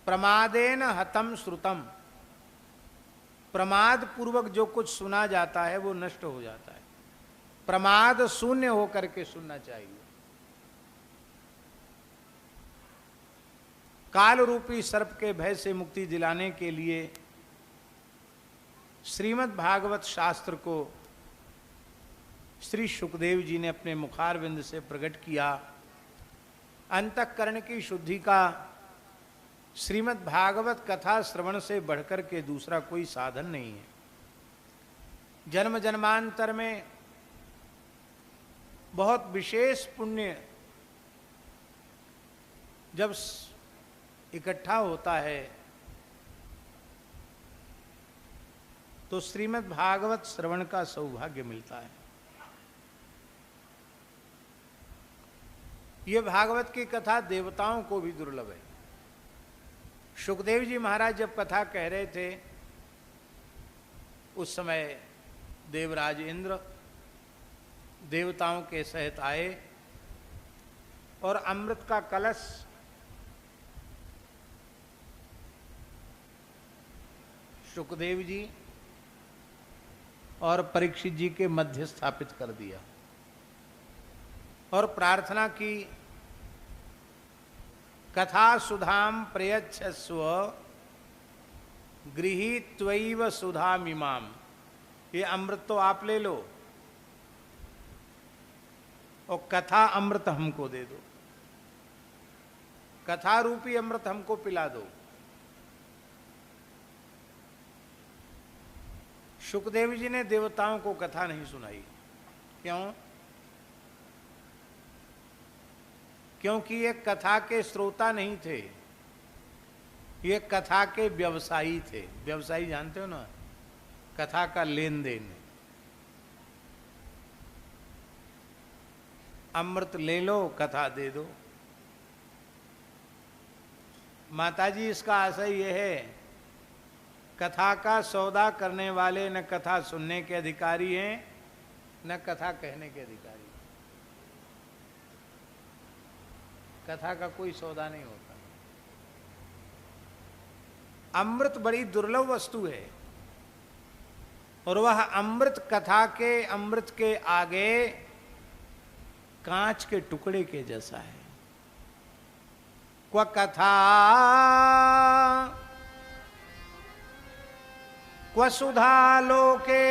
प्रमादेन हतम श्रुतम, प्रमाद पूर्वक जो कुछ सुना जाता है वो नष्ट हो जाता है। प्रमाद शून्य होकर के सुनना चाहिए। काल रूपी सर्प के भय से मुक्ति दिलाने के लिए श्रीमद् भागवत शास्त्र को श्री सुखदेव जी ने अपने मुखारविंद से प्रकट किया। अंतःकरण की शुद्धि का श्रीमद् भागवत कथा श्रवण से बढ़कर के दूसरा कोई साधन नहीं है। जन्म जन्मांतर में बहुत विशेष पुण्य जब इकट्ठा होता है तो श्रीमद् भागवत श्रवण का सौभाग्य मिलता है। यह भागवत की कथा देवताओं को भी दुर्लभ है। सुखदेव जी महाराज जब कथा कह रहे थे उस समय देवराज इंद्र देवताओं के सहित आए और अमृत का कलश सुखदेव जी और परीक्षित जी के मध्य स्थापित कर दिया और प्रार्थना की, कथा सुधाम प्रयच्छस्व गृहीत्वैव सुधामिमाम। ये अमृत तो आप ले लो और कथा अमृत हमको दे दो, कथा रूपी अमृत हमको पिला दो। सुखदेव जी ने देवताओं को कथा नहीं सुनाई। क्यों? क्योंकि ये कथा के श्रोता नहीं थे, ये कथा के व्यवसायी थे। व्यवसायी जानते हो ना, कथा का लेन देन। अमृत ले लो, कथा दे दो। माताजी इसका आशय यह है, कथा का सौदा करने वाले न कथा सुनने के अधिकारी हैं न कथा कहने के अधिकारी। कथा का कोई सौदा नहीं होता। अमृत बड़ी दुर्लभ वस्तु है और वह अमृत कथा के अमृत के आगे कांच के टुकड़े के जैसा है। क्व कथा क्व सुधा लोके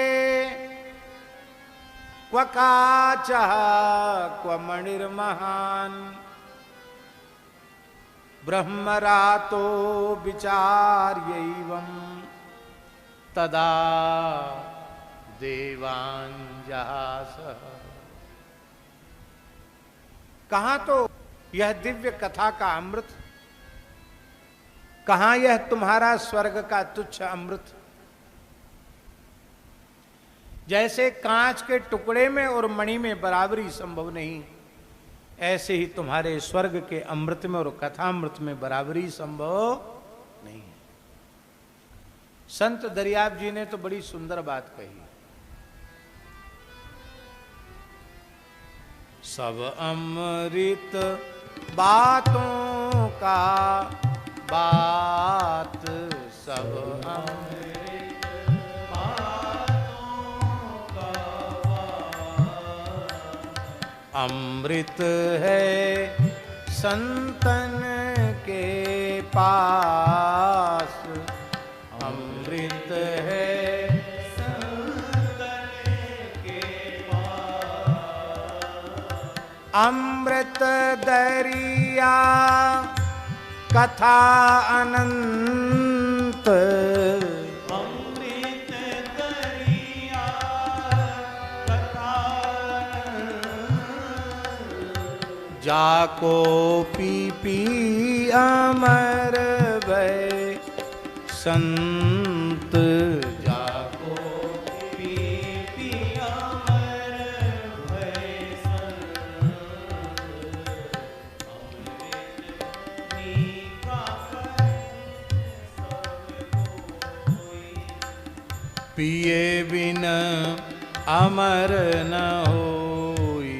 क्व काचः क्व मणिर्महान् ब्रह्मरातो विचार्यैवं तदा देवान् जहास। कहाँ तो यह दिव्य कथा का अमृत, कहाँ यह तुम्हारा स्वर्ग का तुच्छ अमृत। जैसे कांच के टुकड़े में और मणि में बराबरी संभव नहीं, ऐसे ही तुम्हारे स्वर्ग के अमृत में और कथामृत में बराबरी संभव नहीं है। संत दरियाब जी ने तो बड़ी सुंदर बात कही। सब अमृत बातों का बात, सब अमृत बातों का बात। अमृत है संतन के पास, अमृत है संतन के पास। अमृत दरिया कथा अनंत, अमृत दरिया कथा अनंत। जाको पी पी अमर भय संत, जाको पी पी अमर भय संत। पिए बिन अमर न होई,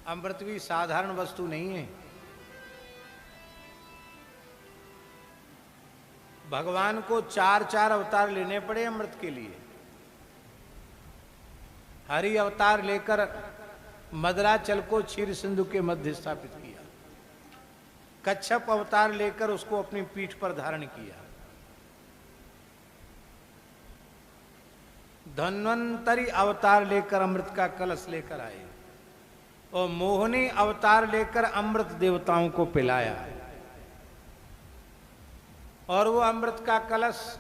अमृत भी साधारण वस्तु नहीं है। भगवान को 4 अवतार लेने पड़े अमृत के लिए। हरि अवतार लेकर मदराचल को क्षीर सिंधु के मध्य स्थापित किया। कच्छप अवतार लेकर उसको अपनी पीठ पर धारण किया। धन्वंतरी अवतार लेकर अमृत का कलश लेकर आए और मोहिनी अवतार लेकर अमृत देवताओं को पिलाया। और वो अमृत का कलश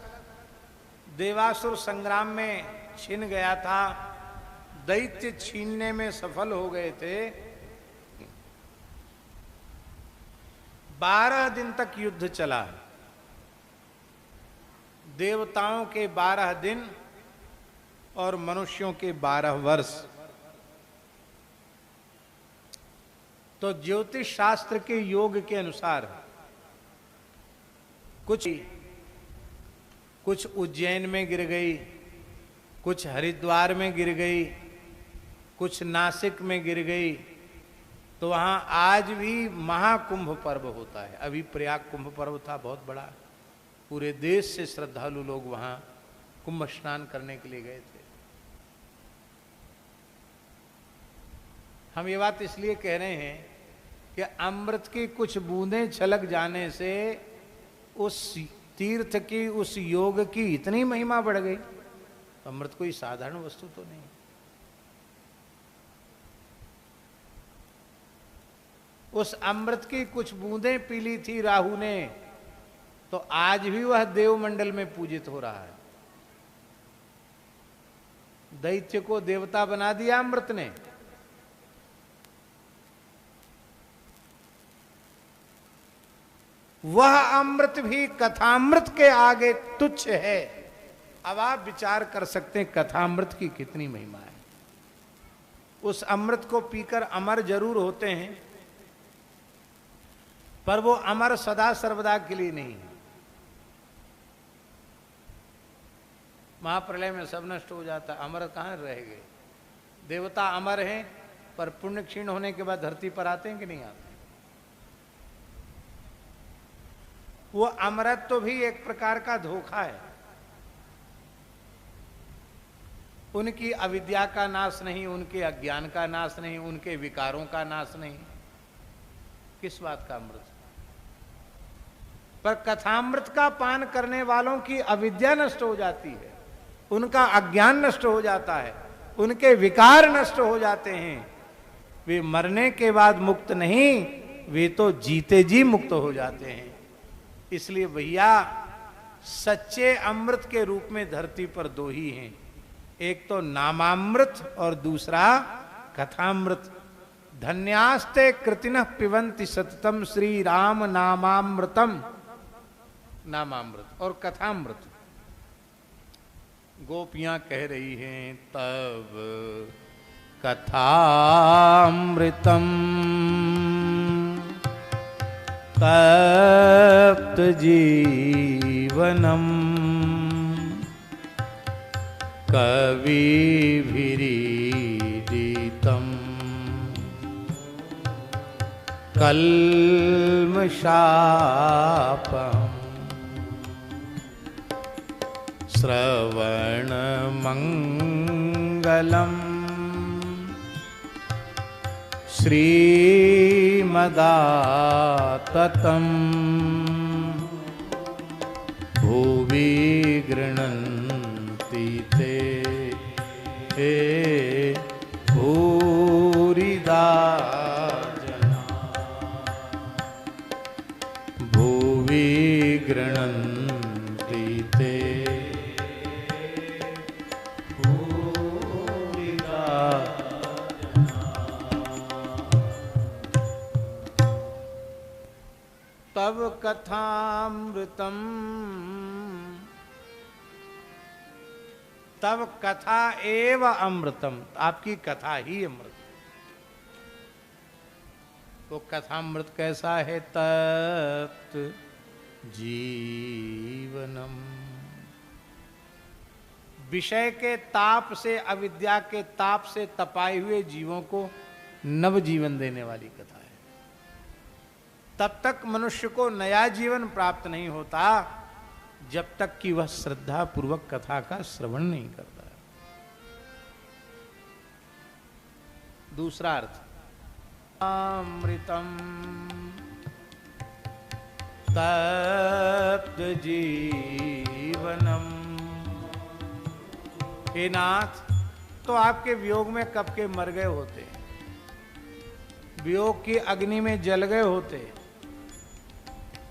देवासुर संग्राम में छिन गया था, दैत्य छीनने में सफल हो गए थे। 12 दिन तक युद्ध चला। देवताओं के 12 दिन और मनुष्यों के 12 वर्ष। तो ज्योतिष शास्त्र के योग के अनुसार कुछ उज्जैन में गिर गई, कुछ हरिद्वार में गिर गई, कुछ नासिक में गिर गई। तो वहां आज भी महाकुंभ पर्व होता है। अभी प्रयाग कुंभ पर्व था, बहुत बड़ा। पूरे देश से श्रद्धालु लोग वहां कुंभ स्नान करने के लिए गए थे। हम ये बात इसलिए कह रहे हैं कि अमृत की कुछ बूंदें छलक जाने से उस तीर्थ की, उस योग की इतनी महिमा बढ़ गई। अमृत कोई साधारण वस्तु तो नहीं। उस अमृत की कुछ बूंदें पी ली थी राहु ने, तो आज भी वह देवमंडल में पूजित हो रहा है। दैत्य को देवता बना दिया अमृत ने। वह अमृत भी कथामृत के आगे तुच्छ है। अब आप विचार कर सकते हैं कथामृत की कितनी महिमा है। उस अमृत को पीकर अमर जरूर होते हैं, पर वो अमर सदा सर्वदा के लिए नहीं है। महाप्रलय में सब नष्ट हो जाता, अमर कहां रह गए। देवता अमर हैं, पर पुण्य क्षीण होने के बाद धरती पर आते हैं कि नहीं आते। वो अमरत्व तो भी एक प्रकार का धोखा है। उनकी अविद्या का नाश नहीं, उनके अज्ञान का नाश नहीं, उनके विकारों का नाश नहीं। किस बात का अमृत। पर कथामृत का पान करने वालों की अविद्या नष्ट हो जाती है, उनका अज्ञान नष्ट हो जाता है, उनके विकार नष्ट हो जाते हैं। वे मरने के बाद मुक्त नहीं, वे तो जीते जी मुक्त हो जाते हैं। इसलिए भैया सच्चे अमृत के रूप में धरती पर 2 ही हैं, एक तो नामामृत और दूसरा कथामृत। धन्यास्ते कृतिनः पिबन्ति सततम श्री राम नामामृतम। नामामृत और कथामृत। गोपियां कह रही हैं तब कथामृतम तप्त जीवनम कविभिरीडितम कल्मषापम् श्रवणमङ्गलम् श्रीमदाततम् भुवि गृह्णन्ति ते भूरिदा जना भुवि गृह्णन्ति ते तब कथामृतम। तब कथा एव अमृतम, आपकी कथा ही अमृत। तो कथामृत कैसा है। तप्त जीवनम, विषय के ताप से, अविद्या के ताप से तपाए हुए जीवों को नव जीवन देने वाली कथा है। तब तक मनुष्य को नया जीवन प्राप्त नहीं होता जब तक कि वह श्रद्धा पूर्वक कथा का श्रवण नहीं करता। दूसरा अर्थ, अमृतम तप्त जीवनम। हे नाथ, तो आपके वियोग में कब के मर गए होते, वियोग की अग्नि में जल गए होते,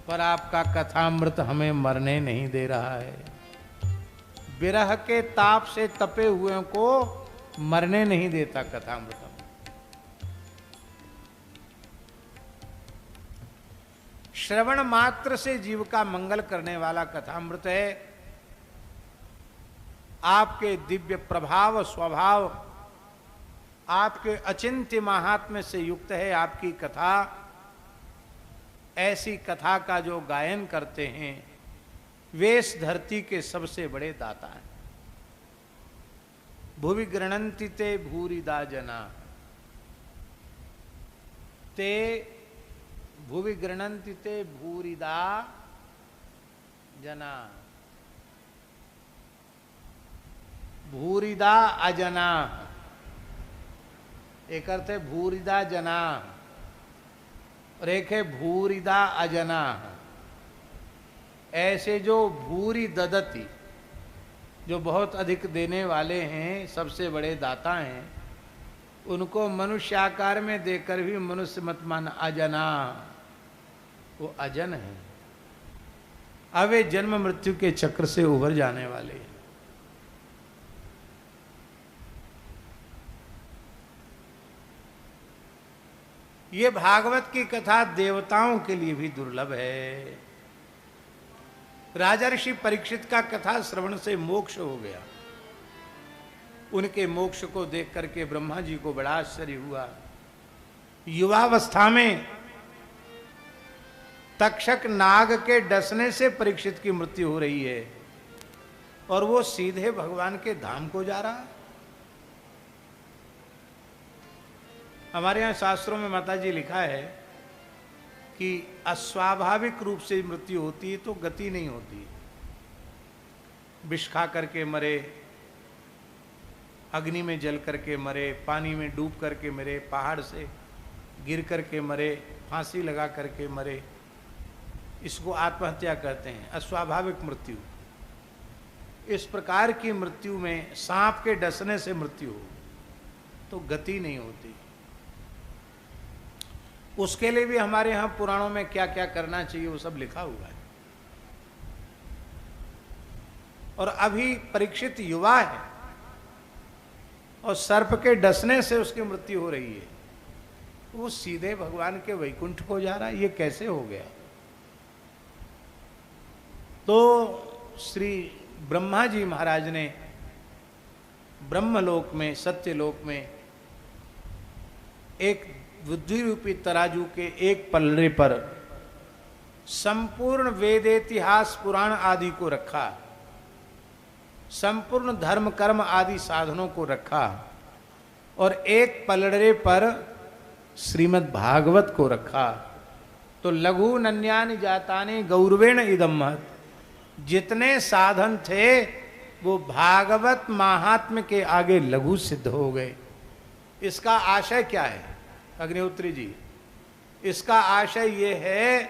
पर आपका कथामृत हमें मरने नहीं दे रहा है। विरह के ताप से तपे हुए को मरने नहीं देता कथामृत। श्रवण मात्र से जीव का मंगल करने वाला कथामृत है। आपके दिव्य प्रभाव स्वभाव, आपके अचिंत्य महात्म्य से युक्त है आपकी कथा। ऐसी कथा का जो गायन करते हैं वे इस धरती के सबसे बड़े दाता हैं। भुवि गृणन्ति ते भूरिदा जना, ते भुवि गृणन्ति ते भूरिदा जना, भूरिदा अजना। एक अर्थ है भूरिदा जना और एक है भूरिदा अजना। ऐसे जो भूरि ददति, जो बहुत अधिक देने वाले हैं, सबसे बड़े दाता हैं, उनको मनुष्य आकार में देकर भी मनुष्य मत मान अजना, वो अजन है। अब वे जन्म मृत्यु के चक्र से उभर जाने वाले हैं। ये भागवत की कथा देवताओं के लिए भी दुर्लभ है। राजा ऋषि परीक्षित का कथा श्रवण से मोक्ष हो गया। उनके मोक्ष को देख करके ब्रह्मा जी को बड़ा आश्चर्य हुआ। युवावस्था में तक्षक नाग के डसने से परीक्षित की मृत्यु हो रही है और वो सीधे भगवान के धाम को जा रहा है। हमारे यहाँ शास्त्रों में माता जी लिखा है कि अस्वाभाविक रूप से मृत्यु होती है तो गति नहीं होती। विष खा करके मरे, अग्नि में जल करके मरे, पानी में डूब करके मरे, पहाड़ से गिर करके मरे, फांसी लगा करके मरे, इसको आत्महत्या कहते हैं, अस्वाभाविक मृत्यु। इस प्रकार की मृत्यु में सांप के डसने से मृत्यु हो तो गति नहीं होती। उसके लिए भी हमारे यहाँ पुराणों में क्या क्या करना चाहिए वो सब लिखा हुआ है। और अभी परीक्षित युवा है और सर्प के डसने से उसकी मृत्यु हो रही है, वो सीधे भगवान के वैकुंठ को जा रहा है। ये कैसे हो गया? तो श्री ब्रह्मा जी महाराज ने ब्रह्मलोक में, सत्यलोक में एक बुद्धि रूपी तराजू के एक पल्ले पर संपूर्ण वेद इतिहास पुराण आदि को रखा, संपूर्ण धर्म कर्म आदि साधनों को रखा और एक पलड़े पर श्रीमद् भागवत को रखा। तो लघु नन्यानि जातानि गौरवेण इदम महत्, जितने साधन थे वो भागवत महात्म्य के आगे लघु सिद्ध हो गए। इसका आशय क्या है अग्निहोत्री जी? इसका आशय ये है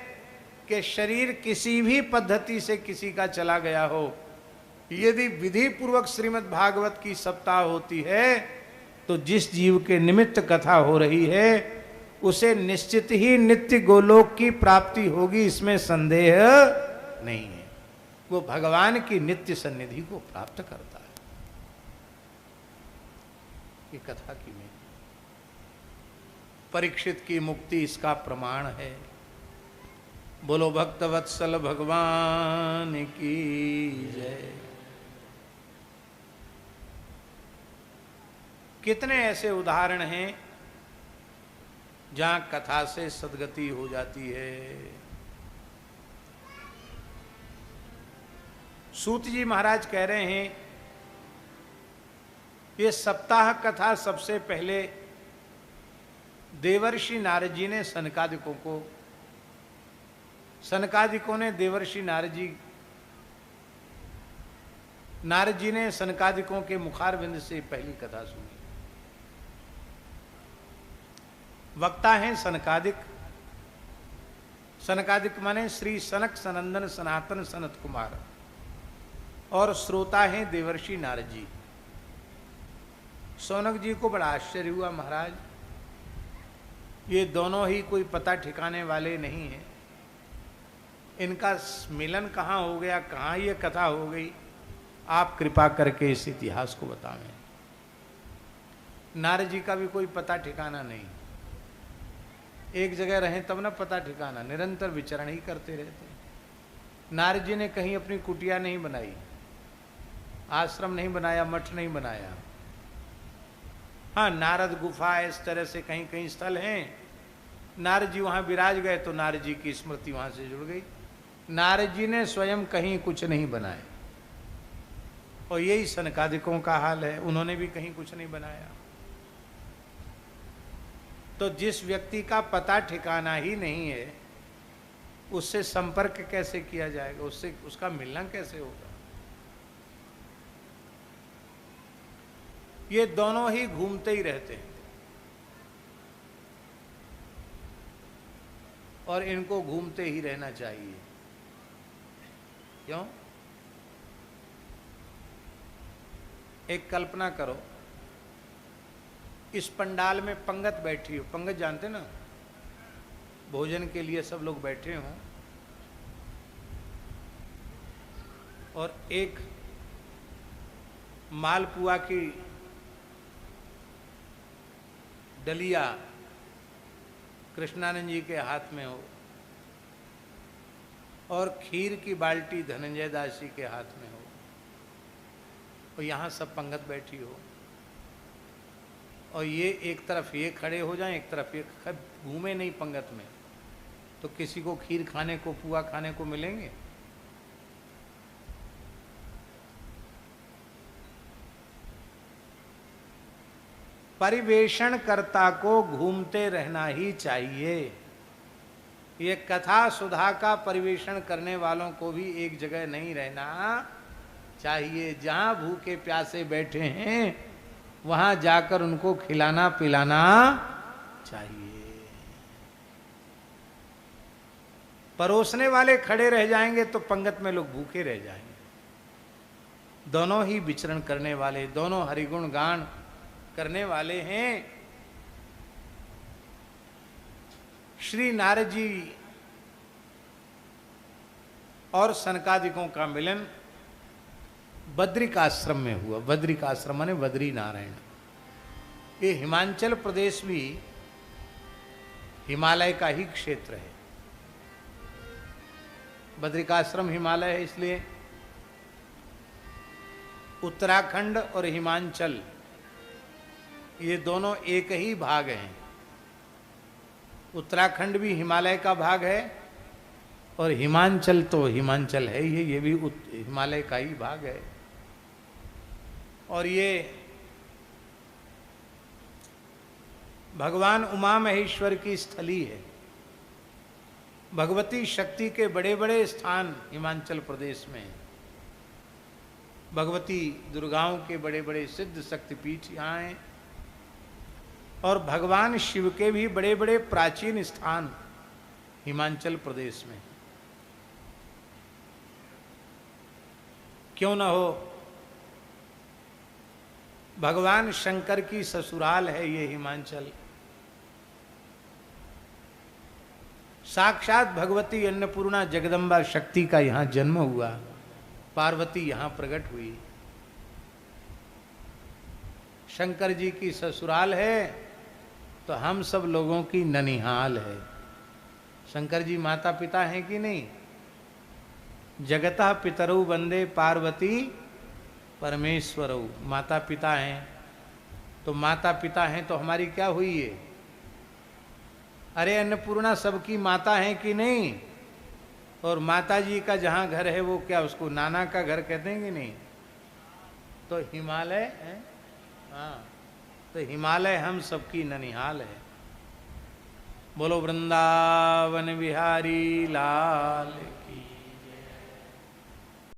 कि शरीर किसी भी पद्धति से किसी का चला गया हो, यदि विधि पूर्वक श्रीमद् भागवत की सप्ताह होती है तो जिस जीव के निमित्त कथा हो रही है उसे निश्चित ही नित्य गोलोक की प्राप्ति होगी, इसमें संदेह नहीं है। वो भगवान की नित्य सन्निधि को प्राप्त करता है। ये कथा की में परीक्षित की मुक्ति इसका प्रमाण है। बोलो भक्तवत्सल भगवान की जय। कितने ऐसे उदाहरण हैं जहां कथा से सद्गति हो जाती है। सूत जी महाराज कह रहे हैं ये सप्ताह कथा सबसे पहले देवर्षि नारद जी ने सनकादिकों ने देवर्षि नारद जी ने सनकादिकों के मुखारविंद से पहली कथा सुनी। वक्ता हैं सनकादिक। सनकादिक माने श्री सनक सनंदन सनातन सनत कुमार, और श्रोता हैं देवर्षि नारद जी। सौनक जी को बड़ा आश्चर्य हुआ, महाराज ये दोनों ही कोई पता ठिकाने वाले नहीं हैं, इनका मिलन कहाँ हो गया, कहाँ ये कथा हो गई, आप कृपा करके इस इतिहास को बतावें। नारद जी का भी कोई पता ठिकाना नहीं, एक जगह रहें तब ना पता ठिकाना, निरंतर विचरण ही करते रहते। नारद जी ने कहीं अपनी कुटिया नहीं बनाई, आश्रम नहीं बनाया, मठ नहीं बनाया। हाँ, नारद गुफा इस तरह से कहीं कहीं स्थल हैं, नारद जी वहां विराज गए तो नारद जी की स्मृति वहां से जुड़ गई। नारद जी ने स्वयं कहीं कुछ नहीं बनाए, और यही सनकादिकों का हाल है, उन्होंने भी कहीं कुछ नहीं बनाया। तो जिस व्यक्ति का पता ठिकाना ही नहीं है, उससे संपर्क कैसे किया जाएगा, उससे उसका मिलना कैसे होगा। ये दोनों ही घूमते ही रहते हैं, और इनको घूमते ही रहना चाहिए। क्यों? एक कल्पना करो, इस पंडाल में पंगत बैठी हो, पंगत जानते ना, भोजन के लिए सब लोग बैठे हों, और एक मालपुआ की डलिया कृष्णानंद जी के हाथ में हो, और खीर की बाल्टी धनंजय दास जी के हाथ में हो, और यहाँ सब पंगत बैठी हो, और ये एक तरफ ये खड़े हो जाएं, एक तरफ ये घूमे नहीं पंगत में, तो किसी को खीर खाने को, पुआ खाने को मिलेंगे? परिवेषण कर्ता को घूमते रहना ही चाहिए। ये कथा सुधा का परिवेषण करने वालों को भी एक जगह नहीं रहना चाहिए। जहां भूखे प्यासे बैठे हैं वहां जाकर उनको खिलाना पिलाना चाहिए। परोसने वाले खड़े रह जाएंगे तो पंगत में लोग भूखे रह जाएंगे। दोनों ही विचरण करने वाले, दोनों हरिगुण गान करने वाले हैं। श्री नारद जी और सनकादिकों का मिलन बद्रिकाश्रम में हुआ। बद्रिकाश्रम माने बद्री नारायण। ये हिमाचल प्रदेश भी हिमालय का ही क्षेत्र है। बद्रिकाश्रम हिमालय है, इसलिए उत्तराखंड और हिमाचल ये दोनों एक ही भाग हैं। उत्तराखंड भी हिमालय का भाग है, और हिमाचल तो हिमाचल है ही, ये भी हिमालय का ही भाग है। और ये भगवान उमा महेश्वर की स्थली है। भगवती शक्ति के बड़े बड़े स्थान हिमाचल प्रदेश में, भगवती दुर्गाओं के बड़े बड़े सिद्ध शक्तिपीठ यहाँ हैं, और भगवान शिव के भी बड़े बड़े प्राचीन स्थान हिमाचल प्रदेश में। क्यों न हो, भगवान शंकर की ससुराल है ये हिमाचल। साक्षात भगवती अन्नपूर्णा जगदम्बा शक्ति का यहाँ जन्म हुआ, पार्वती यहाँ प्रकट हुई। शंकर जी की ससुराल है तो हम सब लोगों की ननिहाल है। शंकर जी माता पिता हैं कि नहीं? जगतः पितरौ वंदे पार्वती परमेश्वरौ। माता पिता हैं, तो माता पिता हैं तो हमारी क्या हुई है? अरे अन्नपूर्णा सबकी माता है कि नहीं? और माता जी का जहाँ घर है वो क्या उसको नाना का घर कहते हैं कि नहीं? तो हिमालय है, हाँ, तो हिमालय हम सबकी ननिहाल है। बोलो वृंदावन बिहारी लाल।